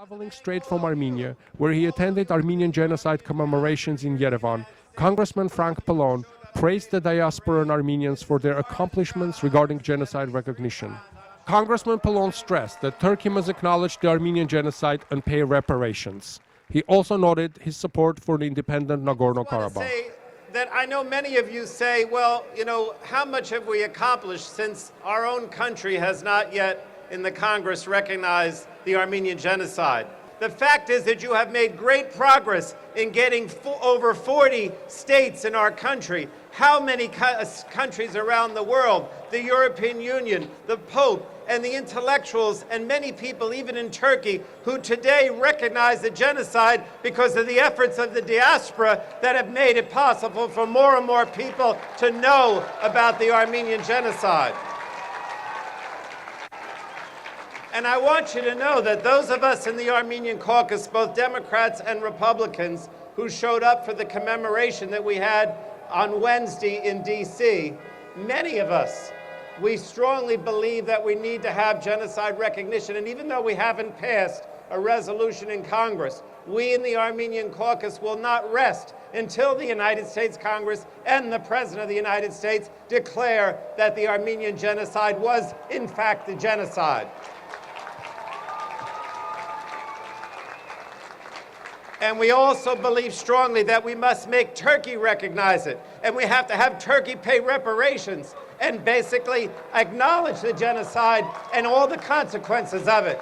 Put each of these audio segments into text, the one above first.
Traveling straight from Armenia, where he attended Armenian Genocide commemorations in Yerevan, Congressman Frank Pallone praised the diaspora and Armenians for their accomplishments regarding genocide recognition. Congressman Pallone stressed that Turkey must acknowledge the Armenian genocide and pay reparations. He also noted his support for the Independent Nagorno Karabakh. That I know many of you say, well, how much have we accomplished since our own country has not yet in the Congress recognized the Armenian genocide? The fact is that you have made great progress in getting over 40 states in our country. How many countries around the world, the European Union, the Pope, and the intellectuals, and many people even in Turkey, who today recognize the genocide because of the efforts of the diaspora that have made it possible for more and more people to know about the Armenian genocide. And I want you to know that those of us in the Armenian caucus, both Democrats and Republicans, who showed up for the commemoration that we had on Wednesday in D.C., many of us, we strongly believe that we need to have genocide recognition. And even though we haven't passed a resolution in Congress, we in the Armenian caucus will not rest until the United States Congress and the President of the United States declare that the Armenian genocide was, in fact, a genocide. And we also believe strongly that we must make Turkey recognize it. And we have to have Turkey pay reparations and basically acknowledge the genocide and all the consequences of it.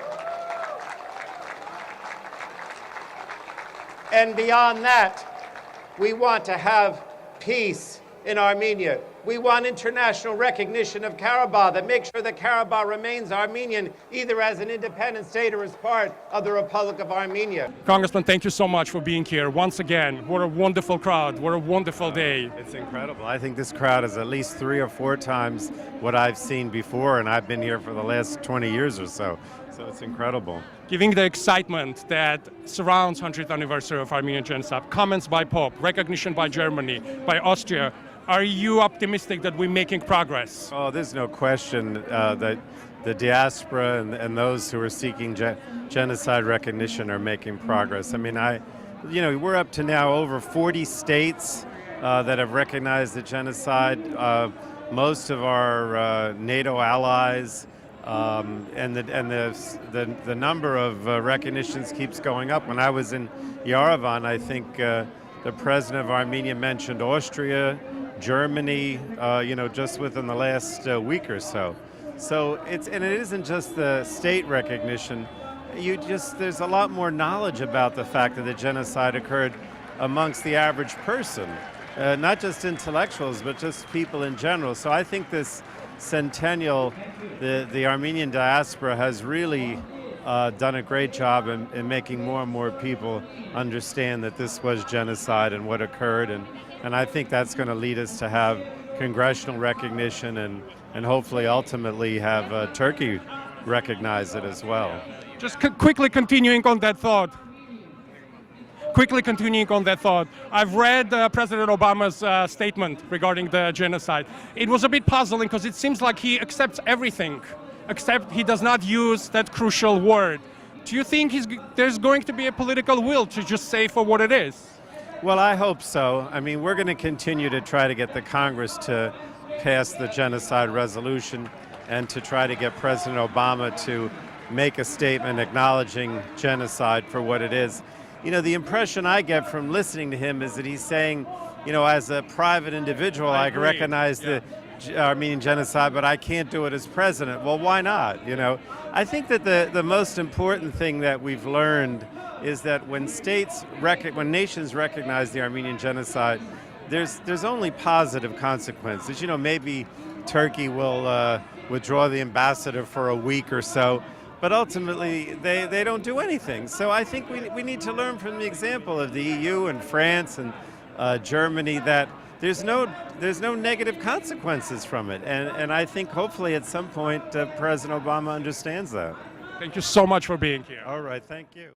And beyond that, we want to have peace in Armenia. We want international recognition of Karabakh that makes sure that Karabakh remains Armenian, either as an independent state or as part of the Republic of Armenia. Congressman, thank you so much for being here. Once again, what a wonderful crowd. What a wonderful day. It's incredible. I think this crowd is at least 3 or 4 times what I've seen before, and I've been here for the last 20 years or so. So it's incredible. Given the excitement that surrounds 100th anniversary of Armenian genocide, comments by Pope, recognition by Germany, by Austria, are you optimistic that we're making progress? Oh, there's no question that the diaspora and those who are seeking genocide recognition are making progress. I mean, we're up to now over 40 states that have recognized the genocide. Most of our NATO allies, and the number of recognitions keeps going up. When I was in Yerevan, I think the president of Armenia mentioned Austria, Germany, just within the last week or so. So it isn't just the state recognition. There's a lot more knowledge about the fact that the genocide occurred amongst the average person, not just intellectuals, but just people in general. So I think this Centennial, the Armenian diaspora has really done a great job in making more and more people understand that this was genocide and what occurred, and I think that's going to lead us to have congressional recognition and hopefully ultimately have Turkey recognize it as well. Just quickly continuing on that thought. I've read President Obama's statement regarding the genocide. It was a bit puzzling because it seems like he accepts everything, except he does not use that crucial word. Do you think there's going to be a political will to just say for what it is? Well, I hope so. I mean, we're going to continue to try to get the Congress to pass the genocide resolution and to try to get President Obama to make a statement acknowledging genocide for what it is. The impression I get from listening to him is that he's saying, as a private individual, I recognize the Armenian genocide, but I can't do it as president. Well, why not? I think that the most important thing that we've learned is that when nations recognize the Armenian genocide, there's only positive consequences. Maybe Turkey will withdraw the ambassador for a week or so, but ultimately they don't do anything. So I think we need to learn from the example of the EU and France and Germany that there's no negative consequences from it. And I think hopefully at some point President Obama understands that. Thank you so much for being here. All right, thank you.